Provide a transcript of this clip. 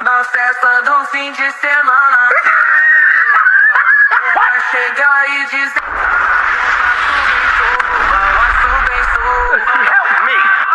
Na festa do fim de semana. Vai chegar e dizer. Help me!